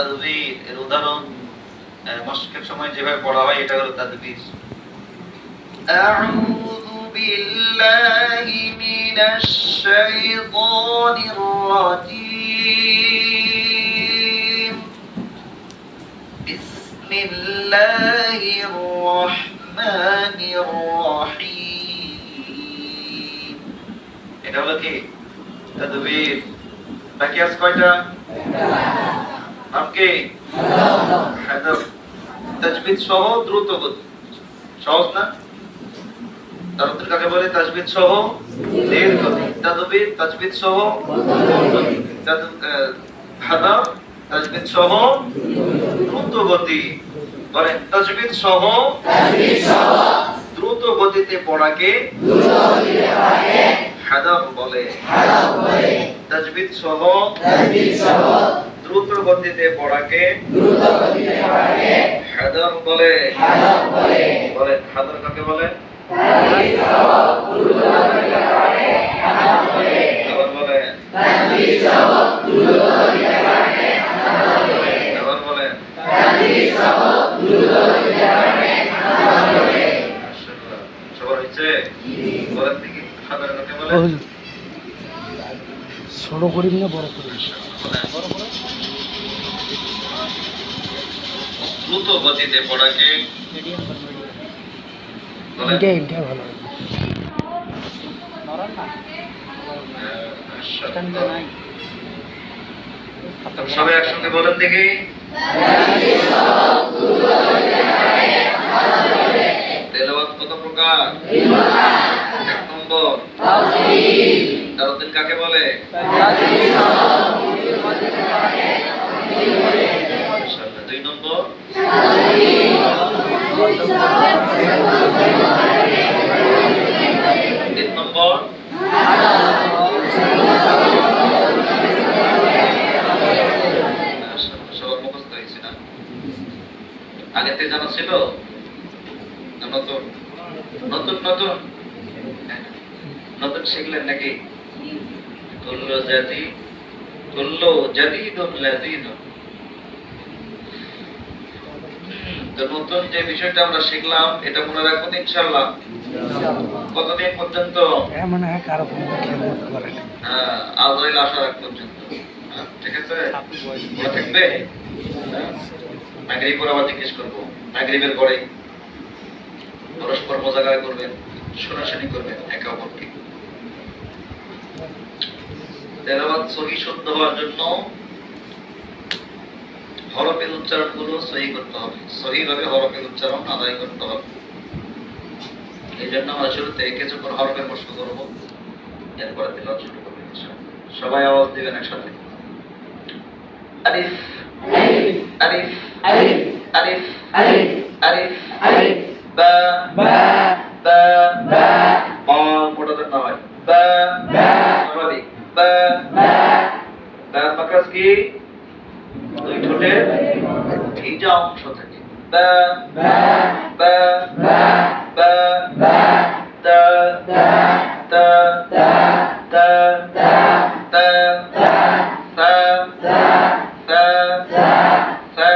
তাদবীর এর উদাহরণ মশকের সময় যেভাবে পড়া হয় এটা হলো তাদবীর। আউযু বিল্লাহি মিনাশ শাইতানির রাজীম। বিসমিল্লাহির রাহমানির রাহিম। এটা হলো কি তাদবীর। বাকি আছে কয়টা? নাম কি? হাদাফ। তাজবিদ সহ দ্রুত গতি। সহজ না? তারতিল কাকে বলে? তাজবিদ সহ ধীর গতি। তাদবীর তাজবিদ সহ গতি। হাদাফ তাজবিদ সহ দ্রুত গতি। বলেন তাজবিদ সহ দ্রুত গতিতে পড়াকে হাদাফ বলে। তাজবিদ সহ দ্রুত গতিতে পড়াকে হাদাফ বলে। বলেন হাদাফ কাকে বলে? আবার বলেন। আবার বলেন। সবার হচ্ছে? বলেন দেখি হাদাফ কাকে বলে? ছোট করিম না বড় করিম? দ্রুত গতিতে পড়াকে ভালো। সবাই একসঙ্গে বলেন দেখি। তেলাওয়াত কত প্রকার? এক নম্বর তারতিল কাকে বলে? দুই নম্বর তিন নম্বর সবার মুখস্থ হয়েছে না? আগেতে জানা ছিল? নতুন নতুন নতুন নতুন শিখলেন নাকি? কুল্লু জাদীদুন লাযীদুন। তো নতুন যে বিষয়টা আমরা শিখলাম এটা মনে রাখবো ইনশাআল্লাহ। কতদিন পর্যন্ত? মানে কারো কোনো খেদমত করে না। হ্যাঁ, আজরাইল আসার আগ পর্যন্ত। ঠিক আছে? মনে থাকবে? মাগরিব পরে আবার জিজ্ঞেস করবো। মাগরিবের পরে পরস্পর মোজাকারা করবেন, শোনাশুনি করবেন একে অপরকে। তেলাওয়াত সহিহ শুদ্ধ হওয়ার জন্য হরফের উচ্চারণগুলো সহিহ করতে হবে। সহিহভাবে হরফের উচ্চারণ আদায় করতে হবে। এই জন্য আমরা শুরুতে কিছু করে হরফের প্রশ্ন করব, এরপরে তেলাওয়াত শুরু করব ইনশাআল্লাহ। সবাই আওয়াজ দিবেন একসাথে। আলিফ আলিফ আলিফ আলিফ আলিফ আলিফ আলিফ বা বা বা বা বা মোটাতে না হয়। বা বা স্বাভাবিক। বা বা বা মাকরাজ কি? দুই ঠোঁটের ভিজা অংশ থেকে। বা বা বা বা বা বা তা তা তা তা তা তা তা তা তা তা তা তা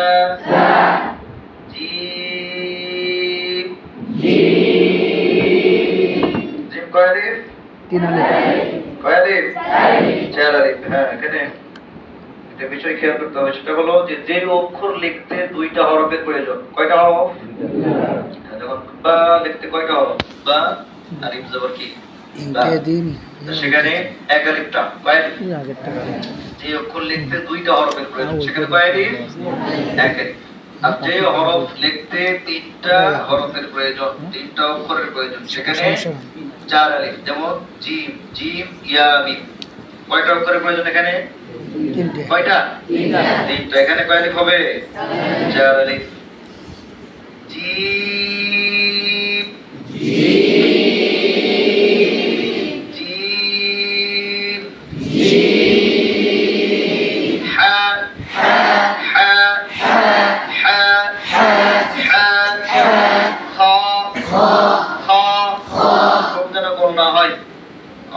জিম জিম কয় আলিফ? তিন আলিফ। কয় আলিফ? চার আলিফ। হ্যাঁ, এখানে একটা বিষয় খেয়াল করতে হবে, সেটা হলো যে অক্ষর লিখতে দুইটা হরফের প্রয়োজন। কয়টা হরফ? যখন বা লিখতে কয়টা হরফ? বা আলিফ জবর কি? সেখানে এক আলিফটা কয় আলিফ? যে অক্ষর লিখতে দুইটা হরফের প্রয়োজন সেখানে কয় আলিফ? এক আলিফ। আর যে হরফ লিখতে তিনটা হরফের প্রয়োজন, তিনটা অক্ষরের প্রয়োজন সেখানে চার আলিফ। যেমন জিম জিম ইয়া মিম। কয়টা অক্ষরের প্রয়োজন এখানে? কয়টা? তিনটা। এখানে কয় আলিফ হবে? চার আলিফ। জিম জিম হা হা হা হা হা খ খ খ কোন যেন গোল না হয়।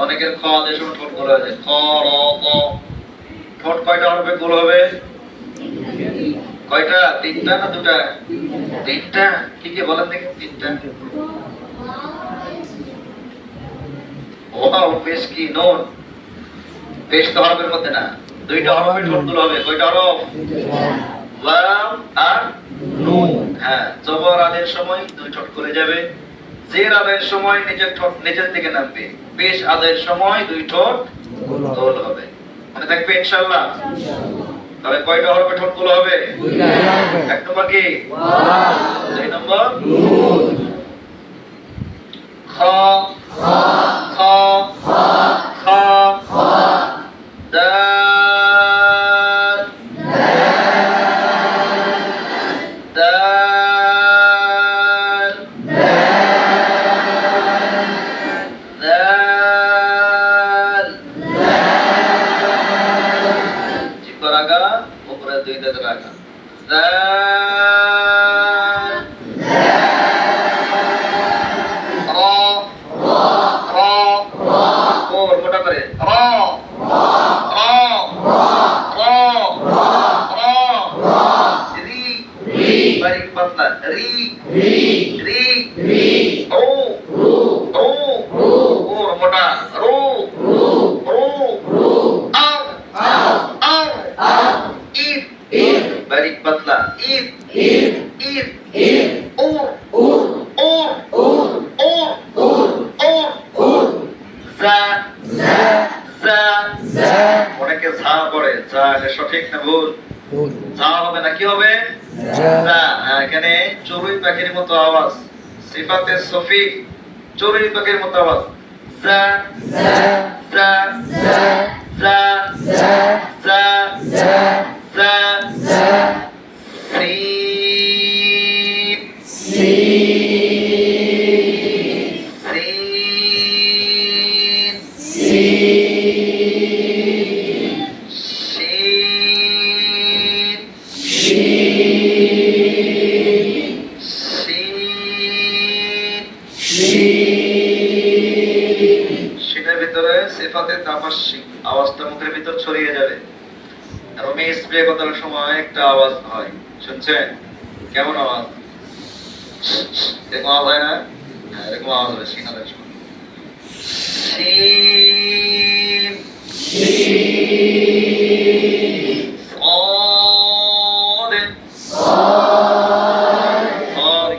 অনেকের খ যে সময় ঠোঁট গোল হয়ে যায়। খ র ক। ঠোঁট কয়টা হরফে গোল হবে? কয়টা? তিনটা না দুটা? তিনটা। কি কি বলেন দেখি? তিনটা। ওয়াও, পেশ কি? নুন। পেশ তো হরফের মধ্যে না, দুইটা হরফে ঠোঁট তুলে হবে। কয়টা হরফ? লাম আর নুন। হ্যাঁ, জবর আদের সময় দুই ঠোঁট খুলে যাবে, জের আদের সময় নিচের ঠোঁট নিচের দিকে নামবে, পেশ আদের সময় দুই ঠোঁট গোল হবে। মনে থাকবে ইনশাআল্লাহ? তাহলে কয়টা হরফে ঠোঁট গোল হবে? এক নম্বর কি? দুই নম্বর খ খ খ দাল দাল দাল। জিহ্বার আগা উপরে দুই দাঁতের আগা। দাল র র ওর মোটা করে র র র র রি বারিক পাতলা রি রি ও ও ওর মোটা রো রো আও আও ঈদ বারিক পাতলা ঈদ ঈদ ওর ওর ওর যা যা অনেকে ঝা পড়ে, যা এটা সঠিক না ভুল? যা হবে না, কি হবে? যা। এখানে চড়ুই পাখির মতো আওয়াজ, সিফাতে সফিক চড়ুই পাখির মতো আওয়াজ। যা যা যা যা যা সিন সিন শিন শিনের ভিতরে সিফাতে তামাশি আওয়াজটা মুখের ভিতর ছড়িয়ে যাবে। এবং এই স্প্রে করার সময় একটা আওয়াজ হয়, শুনছেন? কেমন আওয়াজ? এরকম আওয়াজ হয় না? হ্যাঁ, এরকম আওয়াজ হবে শিনাদের সময়। শিন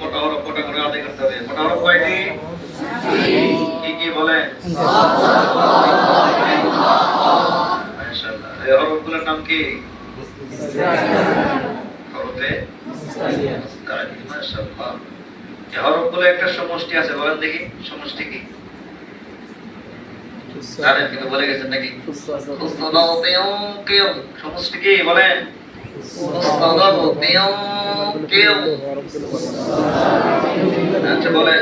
মোটা হরফ মোটা করে আদায় করতে হবে। মোটা হরফ কয়টি? কি কি বলেন? মাশাআল্লাহ। এই হরফগুলোর নাম কি? হরফে মুস্তালি। মাশাআল্লাহ। এই হরফগুলো একটা সমষ্টি আছে, বলেন দেখি সমষ্টি কি? জানেন কিন্তু বলে গেছেন নাকি? সমষ্টি কি বলেন? আচ্ছা বলেন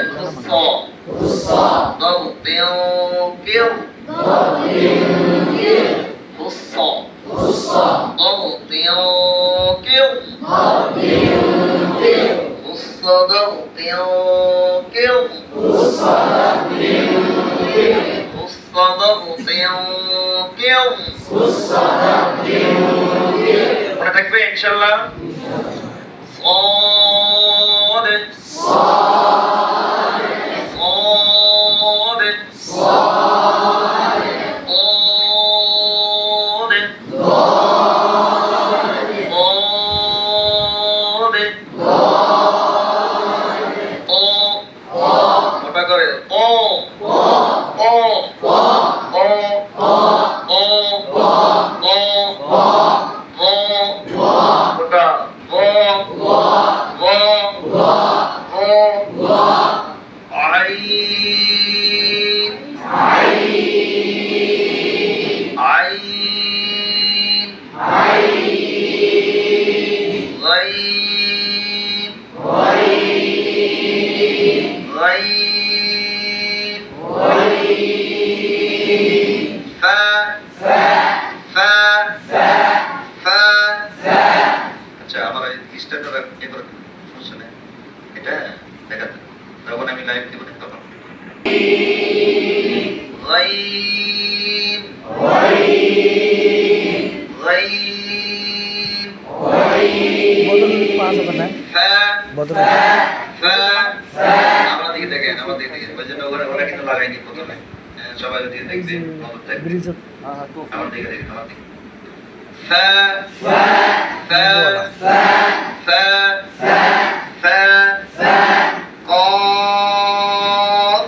মনে থাকবে ইনশাআল্লাহ? صاد صاد صاد মোটা করে ও ও ও বলো হবে না ফা বদর ফা আমার দিকে দেখেন আমার দিকে দেখেন ওই জন্য ওরা কিন্তু লাগাইনি প্রথমে সবাই যদি দেখবে মদত দেখবে ব্রিজ আমার দিকে দেখেন আমার দিকে ফা ফা ফা ফা قاف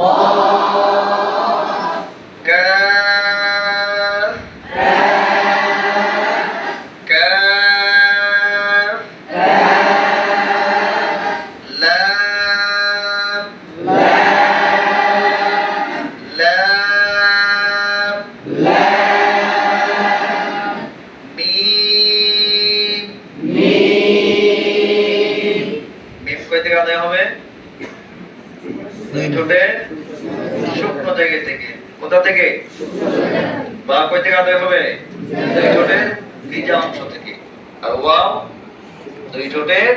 قاف كاف كاف لام لام ميم মিম কই থেকে আদায় হবে দুই ঠোঁটে শুকনো জায়গা থেকে কোথা থেকে বা কই থেকে আদায় হবে দুই ঠোঁটের ভিজা অংশ থেকে আর ওয়াও দুই ঠোঁটের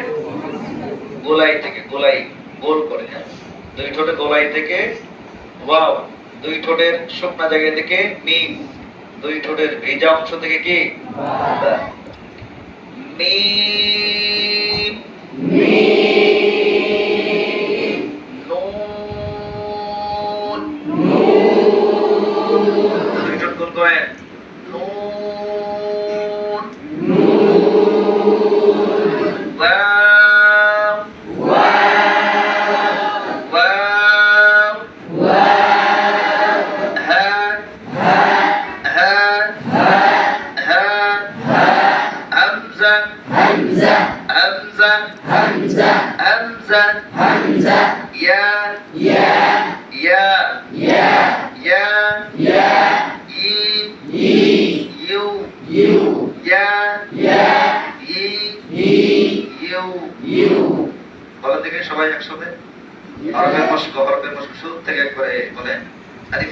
গোলাই থেকে গোলাই গোল করে দুই ঠোঁটের গোলাই থেকে ওয়াও দুই ঠোঁটের শুকনা জায়গা থেকে মিম দুই ঠোঁটের ভিজা অংশ থেকে কি বা মিম নুন দুই ঠোঁট গোল করেন নুন ওয়াও ওয়াও হা হা হা হামজা হামজা হামজা হামজা ইয়া ইয়া ইউ ইয়া ইউ বলেন দেখি সবাই একসাথে হরফের মশক শুরু থেকে একবারে বলেন আলিফ